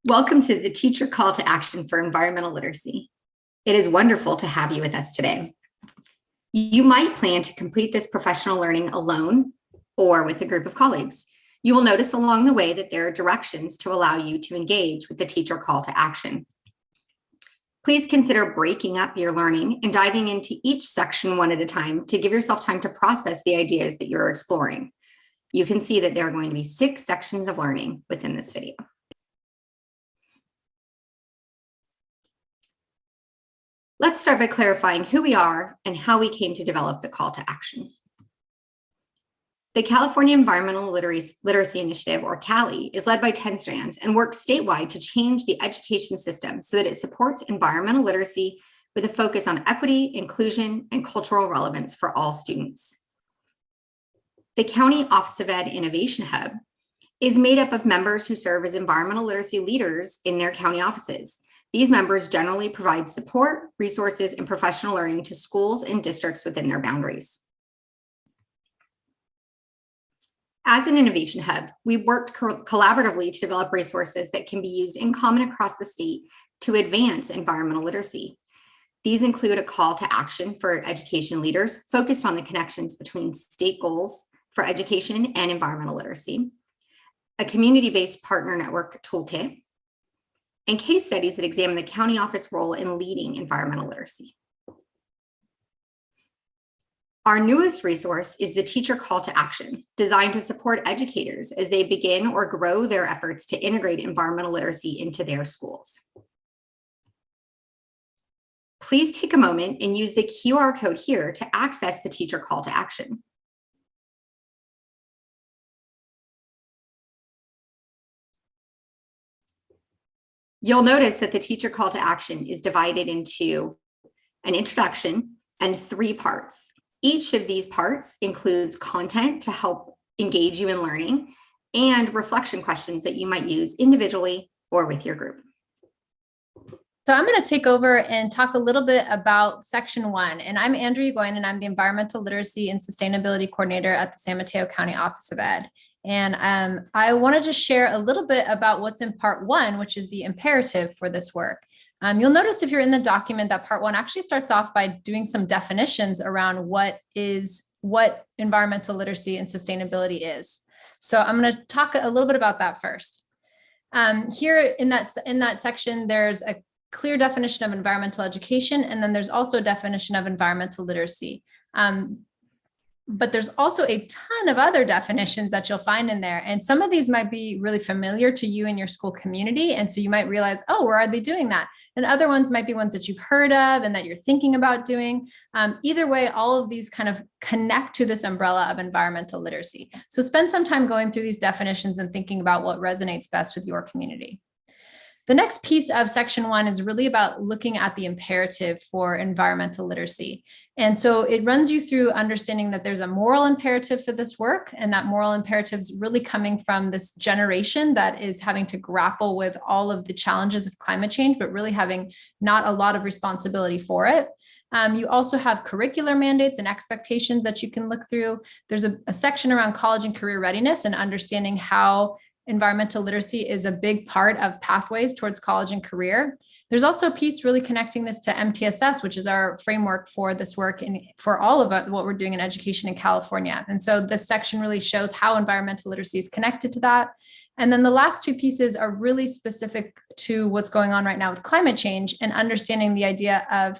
Welcome to the Teacher Call to Action for Environmental Literacy. It is wonderful to have you with us today. You might plan to complete this professional learning alone or with a group of colleagues. You will notice along the way that there are directions to allow you to engage with the Teacher Call to Action. Please consider breaking up your learning and diving into each section one at a time to give yourself time to process the ideas that you're exploring. You can see that there are going to be 6 sections of learning within this video. Let's start by clarifying who we are and how we came to develop the call to action. The California Environmental Literacy Initiative, or CALI, is led by 10 strands and works statewide to change the education system so that it supports environmental literacy with a focus on equity, inclusion, and cultural relevance for all students. The County Office of Ed Innovation Hub is made up of members who serve as environmental literacy leaders in their county offices. These members generally provide support, resources, and professional learning to schools and districts within their boundaries. As an innovation hub, we worked collaboratively to develop resources that can be used in common across the state to advance environmental literacy. These include a call to action for education leaders focused on the connections between state goals for education and environmental literacy, a community-based partner network toolkit, and case studies that examine the county office role in leading environmental literacy. Our newest resource is the Teacher Call to Action, designed to support educators as they begin or grow their efforts to integrate environmental literacy into their schools. Please take a moment and use the QR code here to access the Teacher Call to Action. You'll notice that the Teacher Call to Action is divided into an introduction and 3 parts. Each of these parts includes content to help engage you in learning and reflection questions that you might use individually or with your group. So I'm going to take over and talk a little bit about section 1. And I'm Andrea Goyen, and I'm the Environmental Literacy and Sustainability Coordinator at the San Mateo County Office of Ed. And I wanted to share a little bit about what's in part 1, which is the imperative for this work. You'll notice if you're in the document that part 1 actually starts off by doing some definitions around what environmental literacy and sustainability is. So I'm going to talk a little bit about that first. Here in that section, there's a clear definition of environmental education, and then there's also a definition of environmental literacy. But there's also a ton of other definitions that you'll find in there. And some of these might be really familiar to you and your school community. And so you might realize, oh, where are they doing that? And other ones might be ones that you've heard of and that you're thinking about doing. Either way, all of these kind of connect to this umbrella of environmental literacy. So spend some time going through these definitions and thinking about what resonates best with your community. The next piece of section 1 is really about looking at the imperative for environmental literacy. And so it runs you through understanding that there's a moral imperative for this work, and that moral imperative is really coming from this generation that is having to grapple with all of the challenges of climate change, but really having not a lot of responsibility for it. You also have curricular mandates and expectations that you can look through. There's a section around college and career readiness and understanding how environmental literacy is a big part of pathways towards college and career. There's also a piece really connecting this to MTSS, which is our framework for this work and for all of what we're doing in education in California. And so this section really shows how environmental literacy is connected to that. And then the last 2 pieces are really specific to what's going on right now with climate change and understanding the idea of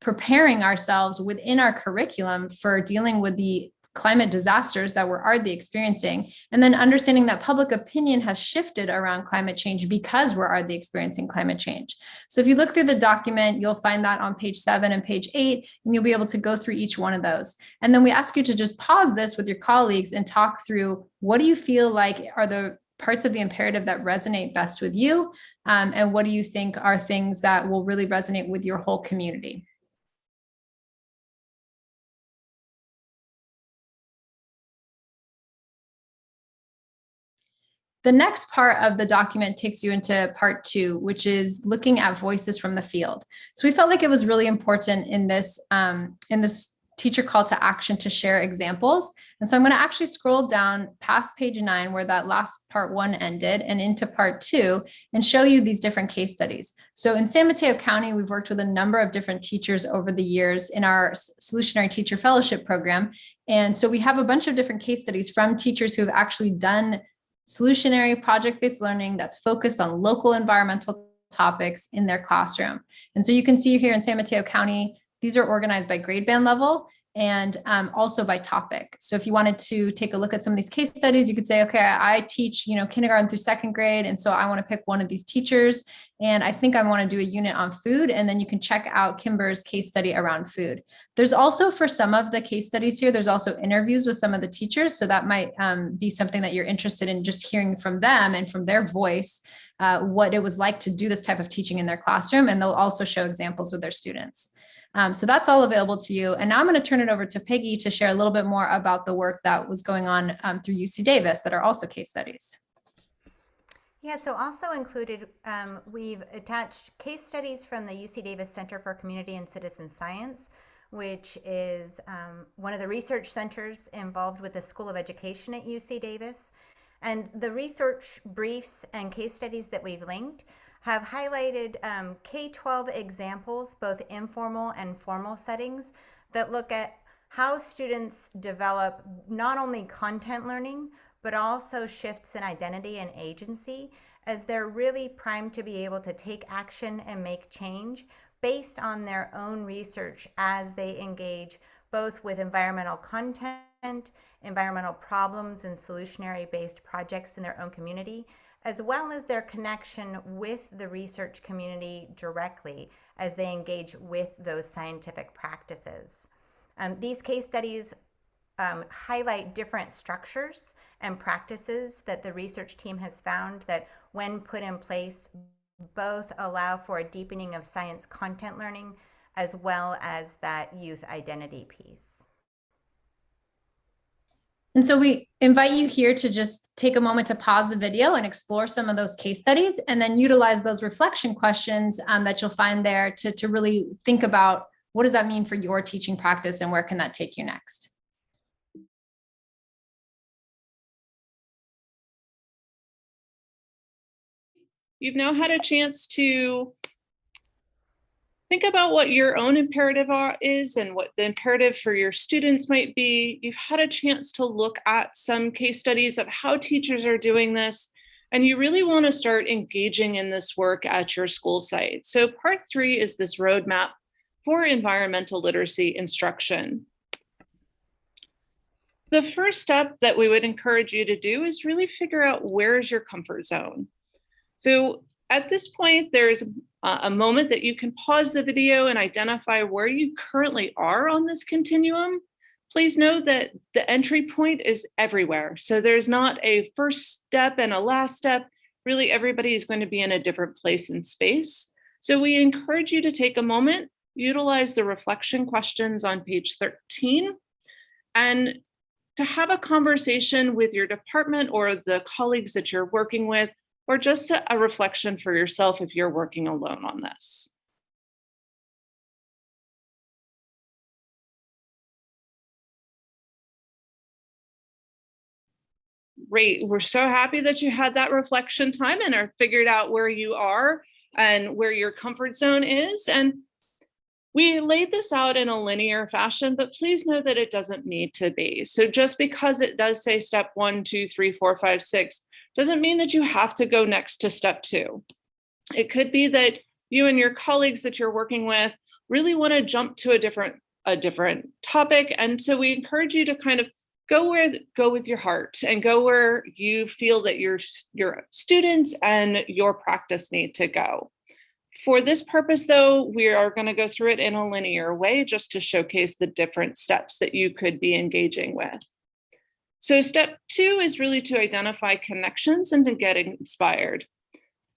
preparing ourselves within our curriculum for dealing with the climate disasters that we're already experiencing, and then understanding that public opinion has shifted around climate change because we're already experiencing climate change. So if you look through the document, you'll find that on page 7 and page 8, and you'll be able to go through each one of those. And then we ask you to just pause this with your colleagues and talk through, what do you feel like are the parts of the imperative that resonate best with you? And what do you think are things that will really resonate with your whole community? The next part of the document takes you into part 2, which is looking at voices from the field. So we felt like it was really important in this teacher call to action to share examples. And so I'm going to actually scroll down past page 9 where that last part 1 ended and into part 2 and show you these different case studies. So in San Mateo County, we've worked with a number of different teachers over the years in our Solutionary Teacher Fellowship program. And so we have a bunch of different case studies from teachers who have actually done solutionary project-based learning that's focused on local environmental topics in their classroom. And so you can see here in San Mateo County, these are organized by grade band level and also by topic. So if you wanted to take a look at some of these case studies, you could say, okay, I teach, kindergarten through 2nd grade. And so I want to pick one of these teachers. And I think I want to do a unit on food. And then you can check out Kimber's case study around food. There's also, for some of the case studies here, there's also interviews with some of the teachers. So that might be something that you're interested in, just hearing from them and from their voice, what it was like to do this type of teaching in their classroom. And they'll also show examples with their students. So that's all available to you. And now I'm going to turn it over to Peggy to share a little bit more about the work that was going on through UC Davis that are also case studies. Yeah, so also included, we've attached case studies from the UC Davis Center for Community and Citizen Science, which is one of the research centers involved with the School of Education at UC Davis. And the research briefs and case studies that we've linked have highlighted K-12 examples, both informal and formal settings, that look at how students develop not only content learning, but also shifts in identity and agency, as they're really primed to be able to take action and make change based on their own research as they engage both with environmental content, environmental problems, and solutionary-based projects in their own community, as well as their connection with the research community directly as they engage with those scientific practices. These case studies highlight different structures and practices that the research team has found that, when put in place, both allow for a deepening of science content learning as well as that youth identity piece. And so we invite you here to just take a moment to pause the video and explore some of those case studies, and then utilize those reflection questions that you'll find there to really think about, what does that mean for your teaching practice and where can that take you next? You've now had a chance to think about what your own imperative is and what the imperative for your students might be. You've had a chance to look at some case studies of how teachers are doing this, and you really want to start engaging in this work at your school site. So part 3 is this roadmap for environmental literacy instruction. The first step that we would encourage you to do is really figure out, where is your comfort zone? So at this point, there's a moment that you can pause the video and identify where you currently are on this continuum. Please know that the entry point is everywhere. So there's not a first step and a last step. Really, everybody is going to be in a different place in space. So we encourage you to take a moment, utilize the reflection questions on page 13, and to have a conversation with your department or the colleagues that you're working with, or just a reflection for yourself if you're working alone on this. Great, we're so happy that you had that reflection time and are figured out where you are and where your comfort zone is. And we laid this out in a linear fashion, but please know that it doesn't need to be. So just because it does say step 1, 2, 3, 4, 5, 6, doesn't mean that you have to go next to step 2. It could be that you and your colleagues that you're working with really want to jump to a different topic. And so we encourage you to kind of go with your heart and go where you feel that your students and your practice need to go. For this purpose, though, we are going to go through it in a linear way just to showcase the different steps that you could be engaging with. So step 2 is really to identify connections and to get inspired.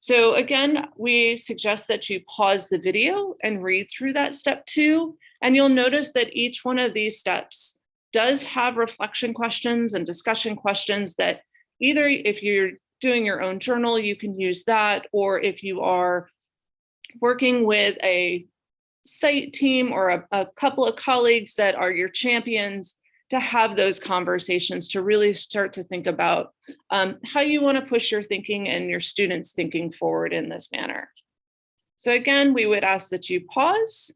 So again, we suggest that you pause the video and read through that step 2, and you'll notice that each one of these steps does have reflection questions and discussion questions that either, if you're doing your own journal, you can use that, or if you are working with a site team or a couple of colleagues that are your champions to have those conversations, to really start to think about how you want to push your thinking and your students' thinking forward in this manner. So again, we would ask that you pause.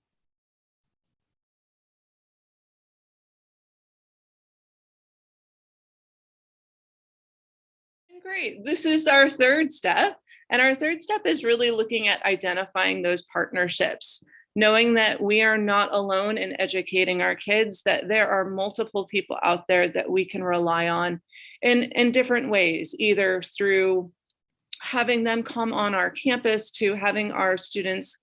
Great, this is our third step. And our third step is really looking at identifying those partnerships, knowing that we are not alone in educating our kids, that there are multiple people out there that we can rely on in different ways, either through having them come on our campus to having our students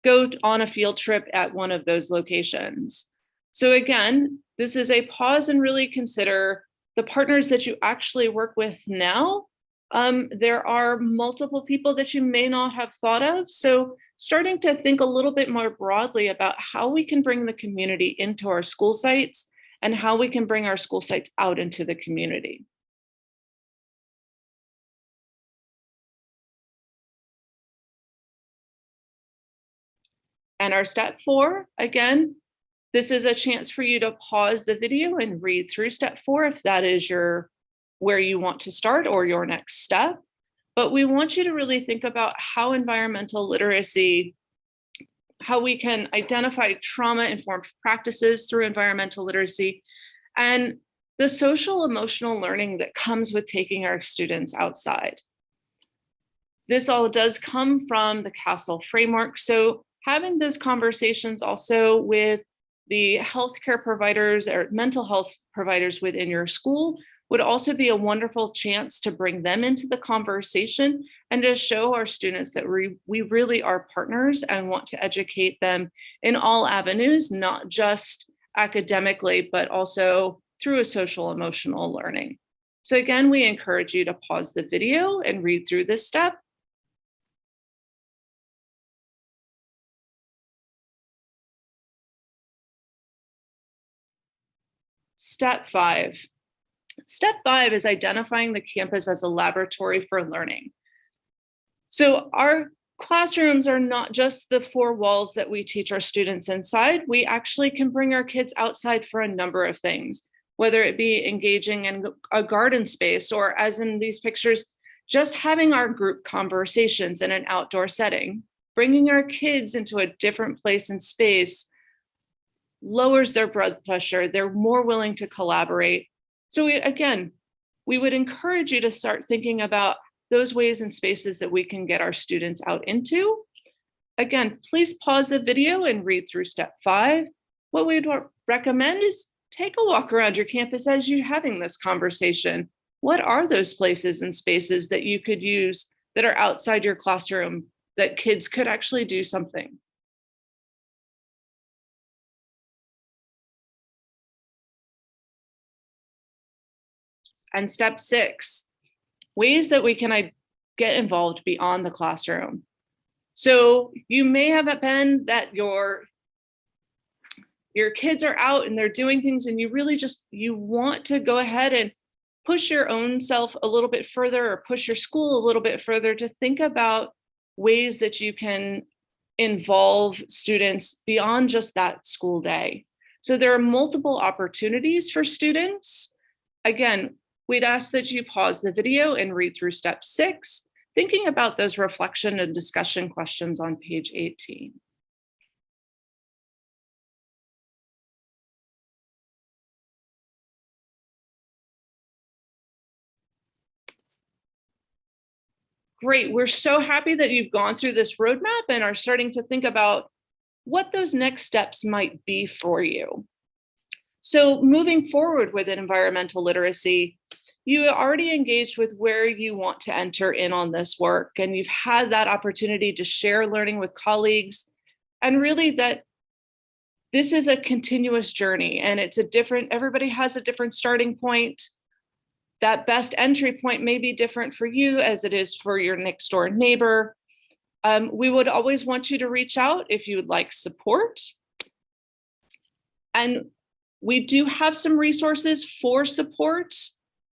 go on a field trip at one of those locations. So again, this is a pause and really consider the partners that you actually work with now. There are multiple people that you may not have thought of. So starting to think a little bit more broadly about how we can bring the community into our school sites and how we can bring our school sites out into the community. And our step 4, again, this is a chance for you to pause the video and read through step 4 if that is where you want to start or your next step. But we want you to really think about how environmental literacy, how we can identify trauma-informed practices through environmental literacy, and the social emotional learning that comes with taking our students outside. This all does come from the CASEL framework. So having those conversations also with the healthcare providers or mental health providers within your school would also be a wonderful chance to bring them into the conversation and to show our students that we really are partners and want to educate them in all avenues, not just academically, but also through a social emotional learning. So again, we encourage you to pause the video and read through this step. Step 5. Step 5 is identifying the campus as a laboratory for learning. So our classrooms are not just the 4 walls that we teach our students inside. We actually can bring our kids outside for a number of things, whether it be engaging in a garden space or, as in these pictures, just having our group conversations in an outdoor setting. Bringing our kids into a different place and space lowers their blood pressure. They're more willing to collaborate. So we would encourage you to start thinking about those ways and spaces that we can get our students out into. Again, please pause the video and read through step 5. What we'd recommend is take a walk around your campus as you're having this conversation. What are those places and spaces that you could use that are outside your classroom that kids could actually do something? And step 6, ways that we can get involved beyond the classroom. So you may have been that your kids are out and they're doing things and you really you want to go ahead and push your own self a little bit further or push your school a little bit further to think about ways that you can involve students beyond just that school day. So there are multiple opportunities for students. Again, we'd ask that you pause the video and read through step 6, thinking about those reflection and discussion questions on page 18. Great, we're so happy that you've gone through this roadmap and are starting to think about what those next steps might be for you. So moving forward with environmental literacy, you already engaged with where you want to enter in on this work, and you've had that opportunity to share learning with colleagues, and really that this is a continuous journey and everybody has a different starting point. That best entry point may be different for you as it is for your next door neighbor. We would always want you to reach out if you would like support. And we do have some resources for support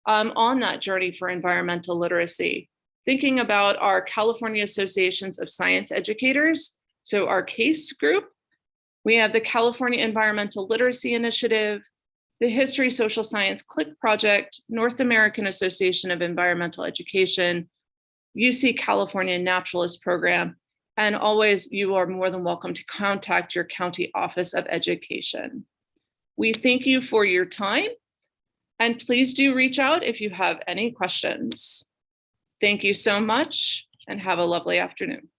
on that journey for environmental literacy. Thinking about our California Associations of Science Educators, so our CASE group, We have the California Environmental Literacy Initiative, the History Social Science CLIC Project, North American Association of Environmental Education, UC California Naturalist Program, and always you are more than welcome to contact your county office of education. We thank you for your time, and please do reach out if you have any questions. Thank you so much and have a lovely afternoon.